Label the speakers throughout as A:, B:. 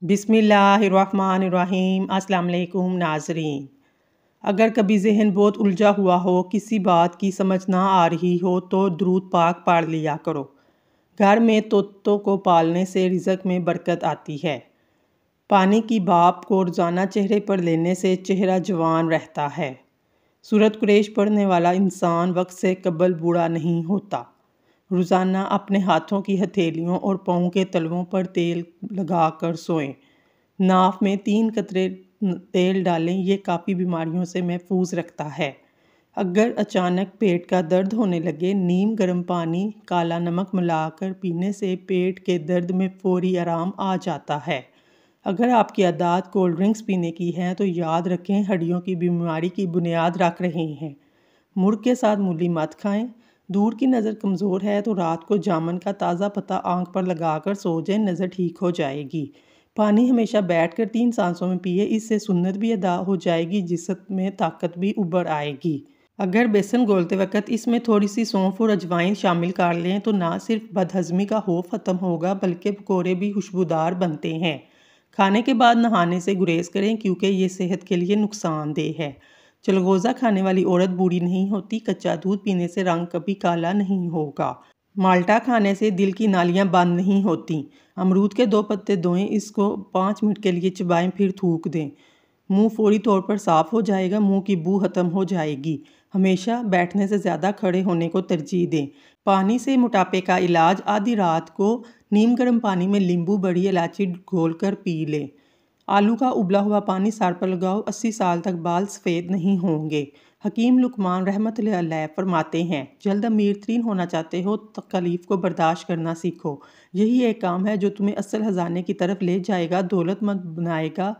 A: बिस्मिल्लाहिर्रहमानिर्रहीम। अस्सलाम वालेकुम नाज़रीन। अगर कभी ज़हन बहुत उलझा हुआ हो, किसी बात की समझ ना आ रही हो तो दुरूद पाक पढ़ लिया करो। घर में तोतों को पालने से रिज़्क में बरकत आती है। पानी की भाप को रोज़ाना चेहरे पर लेने से चेहरा जवान रहता है। सूरत कुरैश पढ़ने वाला इंसान वक्त से कबल बूढ़ा नहीं होता। रोज़ाना अपने हाथों की हथेलियों और पाँव के तलवों पर तेल लगाकर सोएं। नाक में 3 कतरे तेल डालें, ये काफ़ी बीमारियों से महफूज रखता है। अगर अचानक पेट का दर्द होने लगे, नीम गर्म पानी काला नमक मिलाकर पीने से पेट के दर्द में फौरी आराम आ जाता है। अगर आपकी आदत कोल्ड ड्रिंक्स पीने की है तो याद रखें, हड्डियों की बीमारी की बुनियाद रख रहे हैं। मुर्ग के साथ मूली मत खाएं। दूर की नज़र कमज़ोर है तो रात को जामुन का ताज़ा पत्ता आंख पर लगाकर सो जाएं, नज़र ठीक हो जाएगी। पानी हमेशा बैठकर 3 सांसों में पिए, इससे सुन्नत भी अदा हो जाएगी, जिस्म में ताकत भी उभर आएगी। अगर बेसन घोलते वक्त इसमें थोड़ी सी सौंफ और अजवाइन शामिल कर लें तो ना सिर्फ बदहज़मी का खौफ ख़त्म होगा बल्कि पकौड़े भी खुशबूदार बनते हैं। खाने के बाद नहाने से गुरेज करें क्योंकि ये सेहत के लिए नुकसानदेह है। चलगोज़ा खाने वाली औरत बूढ़ी नहीं होती। कच्चा दूध पीने से रंग कभी काला नहीं होगा। माल्टा खाने से दिल की नालियां बंद नहीं होती। अमरूद के 2 पत्ते धोएं, इसको 5 मिनट के लिए चबाएं, फिर थूक दें। मुंह फौरी तौर पर साफ हो जाएगा, मुंह की बू खत्म हो जाएगी। हमेशा बैठने से ज़्यादा खड़े होने को तरजीह दें। पानी से मोटापे का इलाज, आधी रात को नीम गर्म पानी में नींबू बड़ी इलायची घोलकर पी लें। आलू का उबला हुआ पानी सर पर लगाओ, 80 साल तक बाल सफ़ेद नहीं होंगे। हकीम लुकमान रहमतुल्लाह अलैह फरमाते हैं, जल्द अमीर तरीन होना चाहते हो तो तकलीफ़ को बर्दाश्त करना सीखो। यही एक काम है जो तुम्हें असल खजाने की तरफ ले जाएगा, दौलतमंद बनाएगा।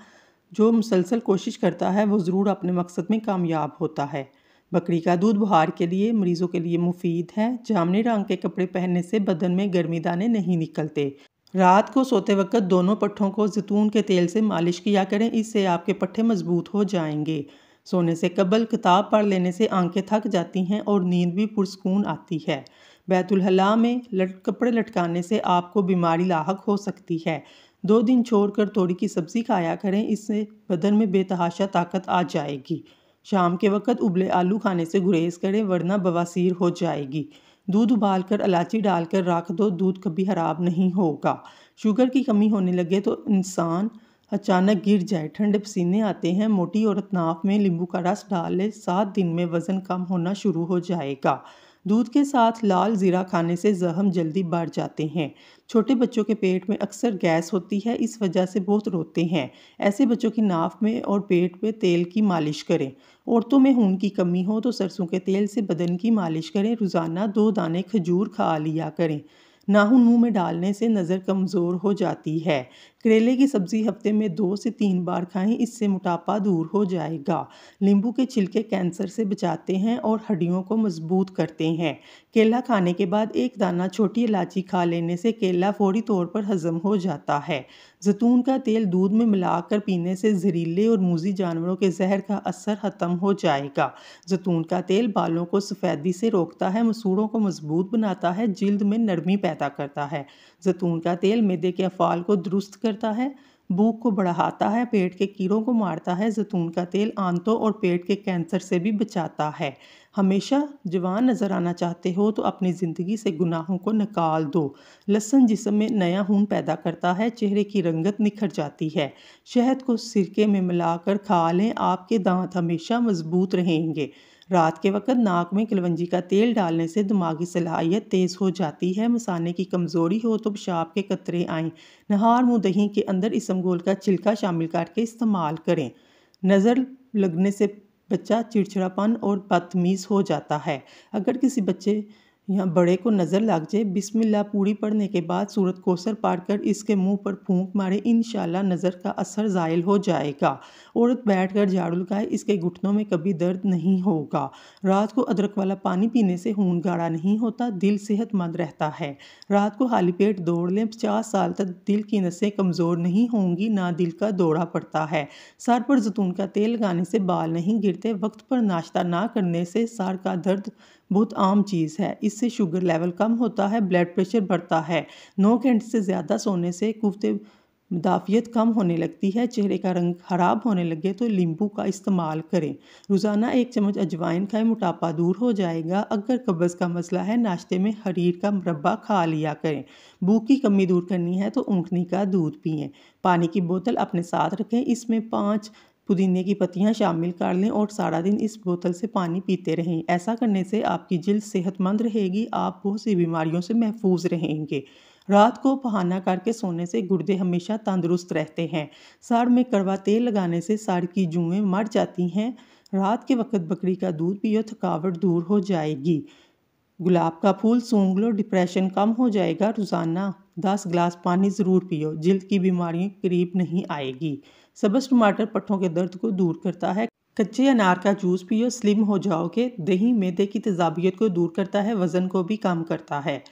A: जो मुसलसल कोशिश करता है वो ज़रूर अपने मकसद में कामयाब होता है। बकरी का दूध बुखार के लिए, मरीज़ों के लिए मुफीद है। जामनी रंग के कपड़े पहनने से बदन में गर्मी दाने नहीं निकलते। रात को सोते वक्त दोनों पट्ठों को जैतून के तेल से मालिश किया करें, इससे आपके पट्ठे मजबूत हो जाएंगे। सोने से कबल किताब पढ़ लेने से आंखें थक जाती हैं और नींद भी पुरसकून आती है। बैतुल हला में कपड़े लटकाने से आपको बीमारी लाहक हो सकती है। 2 दिन छोड़कर तोरी की सब्ज़ी खाया करें, इससे बदन में बेतहाशा ताकत आ जाएगी। शाम के वक्त उबले आलू खाने से गुरेज करें, वरना बवासीर हो जाएगी। दूध उबालकर इलायची डालकर रख दो, दूध कभी खराब नहीं होगा। शुगर की कमी होने लगे तो इंसान अचानक गिर जाए, ठंडे पसीने आते हैं, मोटी औरत नाक में नींबू का रस डाल ले, 7 दिन में वज़न कम होना शुरू हो जाएगा। दूध के साथ लाल ज़ीरा खाने से जख्म जल्दी बढ़ जाते हैं। छोटे बच्चों के पेट में अक्सर गैस होती है, इस वजह से बहुत रोते हैं। ऐसे बच्चों की नाक में और पेट में तेल की मालिश करें। औरतों में खून की कमी हो तो सरसों के तेल से बदन की मालिश करें। रोज़ाना 2 दाने खजूर खा लिया करें। नाखून मुंह में डालने से नज़र कमज़ोर हो जाती है। करेले की सब्ज़ी हफ्ते में 2 से 3 बार खाएं, इससे मोटापा दूर हो जाएगा। नींबू के छिलके कैंसर से बचाते हैं और हड्डियों को मजबूत करते हैं। केला खाने के बाद 1 दाना छोटी इलायची खा लेने से केला फौरी तौर पर हजम हो जाता है। जैतून का तेल दूध में मिलाकर पीने से जहरीले और मूजी जानवरों के जहर का असर ख़त्म हो जाएगा। जैतून का तेल बालों को सफ़ेदी से रोकता है, मसूड़ों को मजबूत बनाता है, जिल्द में नरमी पैदा करता है। जैतून का तेल मैदे के अफ़ाल को दुरुस्त करता है, भूख को बढ़ाता है, पेट के कीड़ों को मारता है। जैतून का तेल आंतों और पेट के कैंसर से भी बचाता है। हमेशा जवान नज़र आना चाहते हो तो अपनी ज़िंदगी से गुनाहों को निकाल दो। लहसुन जिस्म में नया खून पैदा करता है, चेहरे की रंगत निखर जाती है। शहद को सिरके में मिलाकर खा लें, आपके दांत हमेशा मजबूत रहेंगे। रात के वक्त नाक में कलवंजी का तेल डालने से दिमागी सलाहियत तेज़ हो जाती है। मसाने की कमज़ोरी हो तो पेशाब के कतरे आएँ, नहार मुँह दही के अंदर इसबगोल का छिलका शामिल करके इस्तेमाल करें। नज़र लगने से बच्चा चिड़चिड़ापन और बदतमीज़ हो जाता है। अगर किसी बच्चे या बड़े को नज़र लग जाए, बिस्मिल्लाह पूरी पढ़ने के बाद सूरत कौसर पढ़कर इसके मुंह पर फूंक मारे, इंशाल्लाह नज़र का असर ज़ाइल हो जाएगा। औरत बैठकर झाड़ू लगाए, इसके घुटनों में कभी दर्द नहीं होगा। रात को अदरक वाला पानी पीने से खून गाढ़ा नहीं होता, दिल सेहतमंद रहता है। रात को खाली पेट दौड़ लें, 50 साल तक दिल की नसें कमज़ोर नहीं होंगी, ना दिल का दौरा पड़ता है। सर पर जैतून का तेल लगाने से बाल नहीं गिरते। वक्त पर नाश्ता ना करने से सर का दर्द बहुत आम चीज़ है, इससे शुगर लेवल कम होता है, ब्लड प्रेशर बढ़ता है। 9 घंटे से ज़्यादा सोने से कुफ्ते मुदाफ़ियत कम होने लगती है, चेहरे का रंग ख़राब होने लगे तो नींबू का इस्तेमाल करें। रोज़ाना 1 चम्मच अजवाइन खाएं, मोटापा दूर हो जाएगा। अगर कब्ज़ का मसला है, नाश्ते में हरीर का मुरब्बा खा लिया करें। भूख की कमी दूर करनी है तो ऊँटनी का दूध पिएं। पानी की बोतल अपने साथ रखें, इसमें 5 पुदीने की पत्तियां शामिल कर लें और सारा दिन इस बोतल से पानी पीते रहें। ऐसा करने से आपकी जिल्द सेहतमंद रहेगी, आप बहुत सी बीमारियों से महफूज रहेंगे। रात को बहाना करके सोने से गुर्दे हमेशा तंदुरुस्त रहते हैं। सर में कड़वा तेल लगाने से सर की जुएं मर जाती हैं। रात के वक्त बकरी का दूध पियो, थकावट दूर हो जाएगी। गुलाब का फूल सूंघ लो, डिप्रेशन कम हो जाएगा। रोज़ाना 10 गिलास पानी ज़रूर पियो, जिल्द की बीमारी करीब नहीं आएगी। सब्ज़ टमाटर पट्ठों के दर्द को दूर करता है। कच्चे अनार का जूस पियो, स्लिम हो जाओगे। दही मैदे की तेज़ाबियत को दूर करता है, वज़न को भी कम करता है।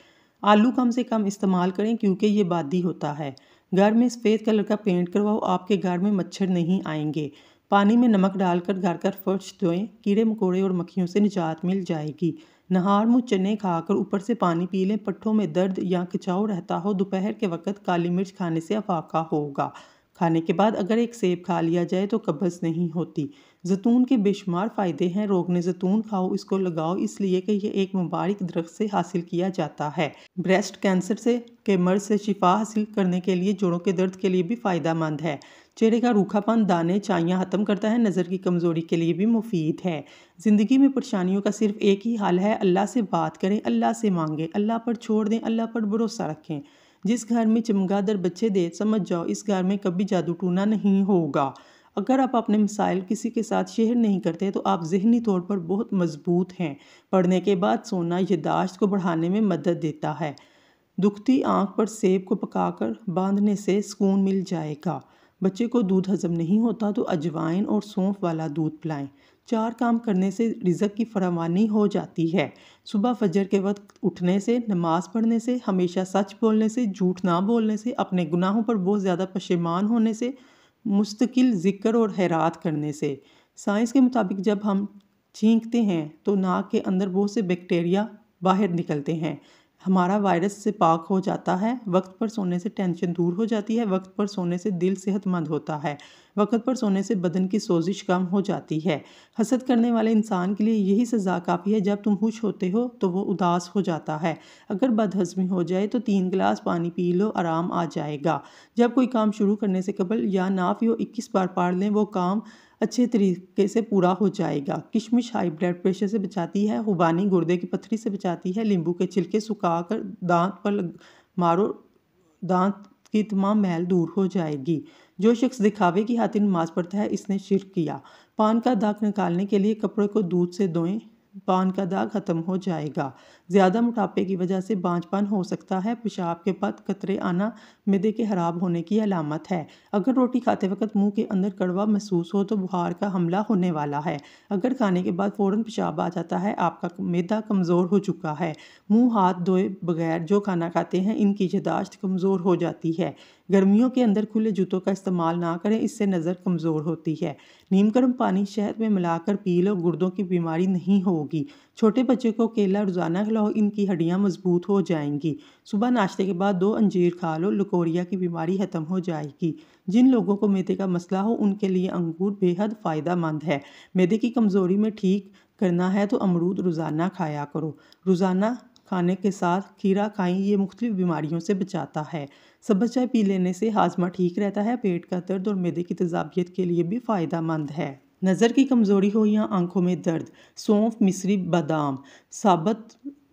A: आलू कम से कम इस्तेमाल करें क्योंकि ये बादी होता है। घर में सफ़ेद कलर का पेंट करवाओ, आपके घर में मच्छर नहीं आएंगे। पानी में नमक डालकर घर का फर्श धोएं, कीड़े मकोड़े और मक्खियों से निजात मिल जाएगी। नहार मुँह चने खाकर ऊपर से पानी पी लें। पट्ठों में दर्द या खिंचाव रहता हो, दोपहर के वक्त काली मिर्च खाने से अफाका होगा। खाने के बाद अगर एक सेब खा लिया जाए तो कब्ज़ नहीं होती। जैतून के बेशुमार फ़ायदे हैं। रोगने जैतून खाओ, इसको लगाओ, इसलिए कि यह एक मुबारक दरख्त से हासिल किया जाता है। ब्रेस्ट कैंसर के मर्ज से शिफा हासिल करने के लिए, जोड़ों के दर्द के लिए भी फ़ायदेमंद है। चेहरे का रूखापन, दाने चाइयाँ ख़त्म करता है। नज़र की कमज़ोरी के लिए भी मुफीद है। ज़िंदगी में परेशानियों का सिर्फ एक ही हल है, अल्लाह से बात करें, अल्लाह से मांगें, अल्लाह पर छोड़ दें, अल्लाह पर भरोसा रखें। जिस घर में चमगादड़ बच्चे दे, समझ जाओ इस घर में कभी जादू टूना नहीं होगा। अगर आप अपने मसाइल किसी के साथ शेयर नहीं करते तो आप ज़हनी तौर पर बहुत मजबूत हैं। पढ़ने के बाद सोना याददाश्त को बढ़ाने में मदद देता है। दुखती आंख पर सेब को पकाकर बांधने से सुकून मिल जाएगा। बच्चे को दूध हजम नहीं होता तो अजवाइन और सौंफ वाला दूध पिलाएं। 4 काम करने से रिज़्क की फरावानी हो जाती है। सुबह फजर के वक्त उठने से, नमाज पढ़ने से, हमेशा सच बोलने से, झूठ ना बोलने से, अपने गुनाहों पर बहुत ज़्यादा पशेमान होने से, मुस्तकिल ज़िक्र और हैरात करने से। साइंस के मुताबिक जब हम छींकते हैं तो नाक के अंदर बहुत से बैक्टीरिया बाहर निकलते हैं, हमारा वायरस से पाक हो जाता है। वक्त पर सोने से टेंशन दूर हो जाती है। वक्त पर सोने से दिल सेहतमंद होता है। वक्त पर सोने से बदन की सोजिश कम हो जाती है। हसद करने वाले इंसान के लिए यही सज़ा काफ़ी है। जब तुम खुश होते हो तो वो उदास हो जाता है। अगर बदहज़मी हो जाए तो 3 गिलास पानी पी लो, आराम आ जाएगा। जब कोई काम शुरू करने से कबल या नाफ़ी 21 बार पढ़ लें, वो काम अच्छे तरीके से पूरा हो जाएगा। किशमिश हाई ब्लड प्रेशर से बचाती है। खुबानी गुर्दे की पथरी से बचाती है। नींबू के छिलके सुखाकर दांत पर मारो, दांत की तमाम मैल दूर हो जाएगी। जो शख्स दिखावे की खातिर नमाज पढ़ता है, इसने शिर्क किया। पान का दाग निकालने के लिए कपड़े को दूध से धोएं, पान का दाग खत्म हो जाएगा। ज़्यादा मोटापे की वजह से बांझपन हो सकता है। पेशाब के बाद कतरे आना मैदे के खराब होने की अलामत है। अगर रोटी खाते वक्त मुंह के अंदर कड़वा महसूस हो तो बुखार का हमला होने वाला है। अगर खाने के बाद फ़ौरन पेशाब आ जाता है, आपका मैदा कमज़ोर हो चुका है। मुंह हाथ धोए बगैर जो खाना खाते हैं, इनकी याददाश्त कमज़ोर हो जाती है। गर्मियों के अंदर खुले जूतों का इस्तेमाल ना करें, इससे नज़र कमज़ोर होती है। नीम गर्म पानी शहद में मिलाकर पी लो, गुर्दों की बीमारी नहीं होगी। छोटे बच्चे को केला रोज़ाना खिलाओ, इनकी हड्डियां मजबूत हो जाएंगी। सुबह नाश्ते के बाद 2 अंजीर खा लो, लकोरिया की बीमारी खत्म हो जाएगी। जिन लोगों को मैदे का मसला हो, उनके लिए अंगूर बेहद फ़ायदेमंद है। मैदे की कमज़ोरी में ठीक करना है तो अमरूद रोज़ाना खाया करो। रोज़ाना खाने के साथ खीरा खाएं, ये मुख्तलिफ बीमारियों से बचाता है। सब्ज़ चाय पी लेने से हाजमा ठीक रहता है। पेट का दर्द और मैदे की तेज़ाबियत के लिए भी फ़ायदेमंद है। नज़र की कमज़ोरी हो या आंखों में दर्द, सौंफ, मिश्री, बादाम, साबुत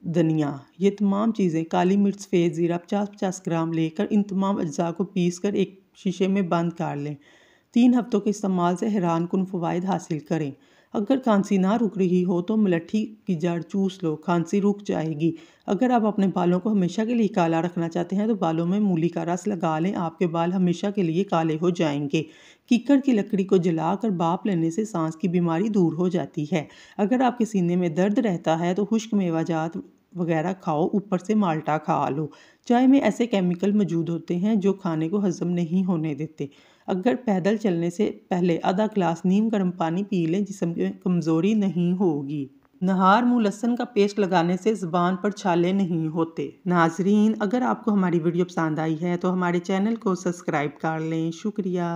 A: धनिया, ये तमाम चीज़ें, काली मिर्च, सफ़ेद ज़ीरा 50-50 ग्राम लेकर इन तमाम अज्जा को पीस कर एक शीशे में बंद कर लें। 3 हफ्तों के इस्तेमाल से हैरान कुन फ़वाइद हासिल करें। अगर खांसी ना रुक रही हो तो मलट्ठी की जड़ चूस लो, खांसी रुक जाएगी। अगर आप अपने बालों को हमेशा के लिए काला रखना चाहते हैं तो बालों में मूली का रस लगा लें, आपके बाल हमेशा के लिए काले हो जाएंगे। कीकड़ की लकड़ी को जलाकर भाप लेने से सांस की बीमारी दूर हो जाती है। अगर आपके सीने में दर्द रहता है तो खुश्क मेवाजात वगैरह खाओ, ऊपर से माल्टा खा लो। चाय में ऐसे केमिकल मौजूद होते हैं जो खाने को हजम नहीं होने देते। अगर पैदल चलने से पहले आधा गिलास नीम गर्म पानी पी लें, जिस्म में कमज़ोरी नहीं होगी। नहार मुँह लहसुन का पेस्ट लगाने से ज़ुबान पर छाले नहीं होते। नाज़रीन, अगर आपको हमारी वीडियो पसंद आई है तो हमारे चैनल को सब्सक्राइब कर लें। शुक्रिया।